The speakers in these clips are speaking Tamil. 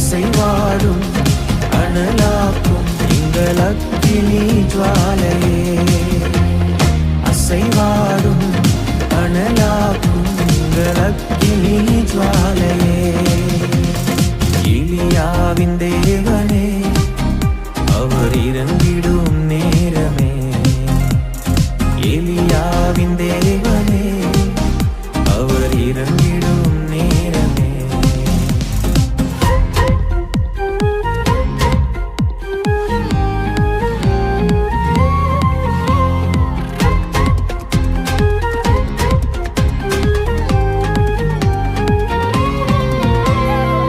அசைவாடும் அனலாக்கும் எங்கள் அக்கினி ஜுவாலையே. அசைவாடும் அனலாக்கும் எங்கள் அக்கினி ஜுவாலையே. எலியாவின் தேவனே அவர் இறங்கிடும் நேரமே. எலியாவின் தேவனே அவர் இறங்கிடும் நேரமே.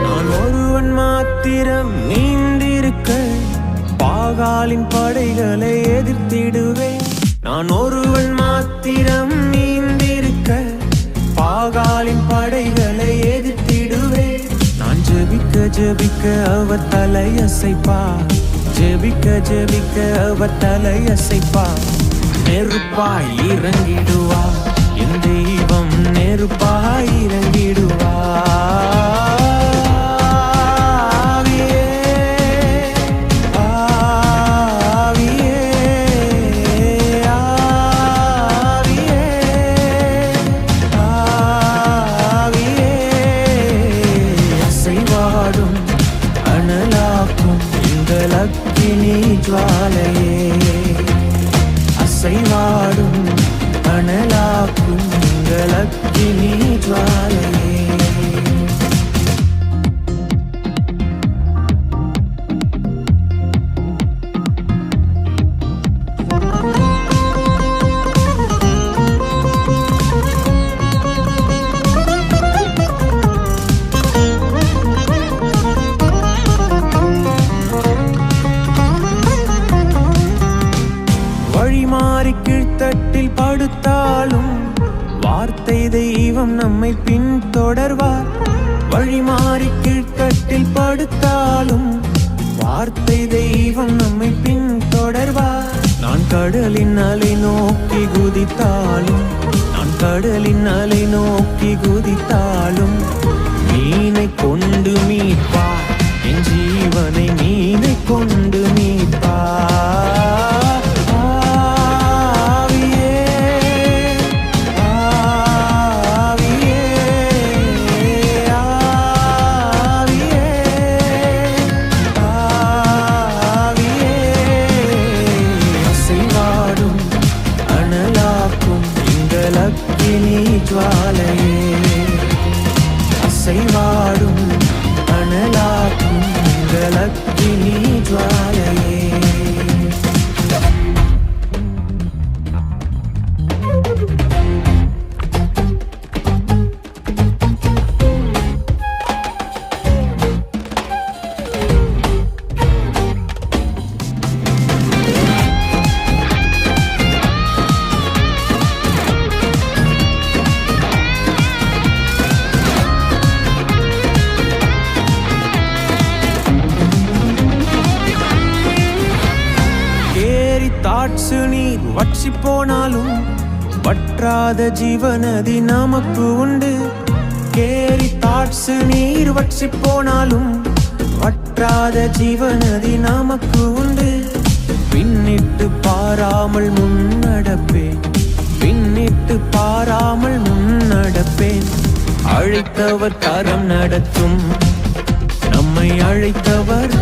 நான் ஒருவன் மாத்திரம் நீந்திருக்க பாகாலின் படைகளை எதிர்த்திடுவேன். நான் ஒருவன் மாத்திரம் நீந்திருக்க பாகாலின் படைகளை எதிர்த்திடுவேன். நான் ஜெபிக்க ஜெபிக்க அவர் தலையசைப்பார். ஜெபிக்க ஜெபிக்க அவர் தலையசைப்பார். நெருப்பாய் இறங்கிடுவார் என் தெய்வம். நெருப்பாய் இறங்கிடுவார். அக்கினி ஜுவாலையே. அசைவாடும் அனலாக்கும் எங்கள் அக்கினி ஜுவாலையே. வழிமாறி கீழ்த்தட்டில் படுத்தாலும் வார்த்தை தெய்வம் நம்மை பின்தொடர்வார். வழிமாறி கீழ்த்தட்டில் படுத்தாலும் வார்த்தை தெய்வம் நம்மை பின்தொடர்வார். நான் கடலின் அலை நோக்கி குதித்தாலும், நான் கடலின் அலை நோக்கி குதித்தாலும் மீனை கொண்டு மீட்பார். என் ஜீவனை மீனை கொண்டு மீட்பார். அக்கினி ஜுவாலையே. அசைவாடும் அனலாக்கும் எங்கள் அக்கினி ஜுவாலையே. தாட்சு நீர் வற்றி போனாலும் வற்றாத ஜீவநதி நமக்கு உண்டு. கேரி தாட்சு நீர் வற்றி போனாலும் வற்றாத ஜீவநதி நமக்கு உண்டு. பின்னிட்டு பாராமல் முன்னடப்பேன். பின்னிட்டு பாராமல் முன்னடப்பேன். அழைத்தவர் கரம் நடத்தும். நம்மை அழைத்தவர்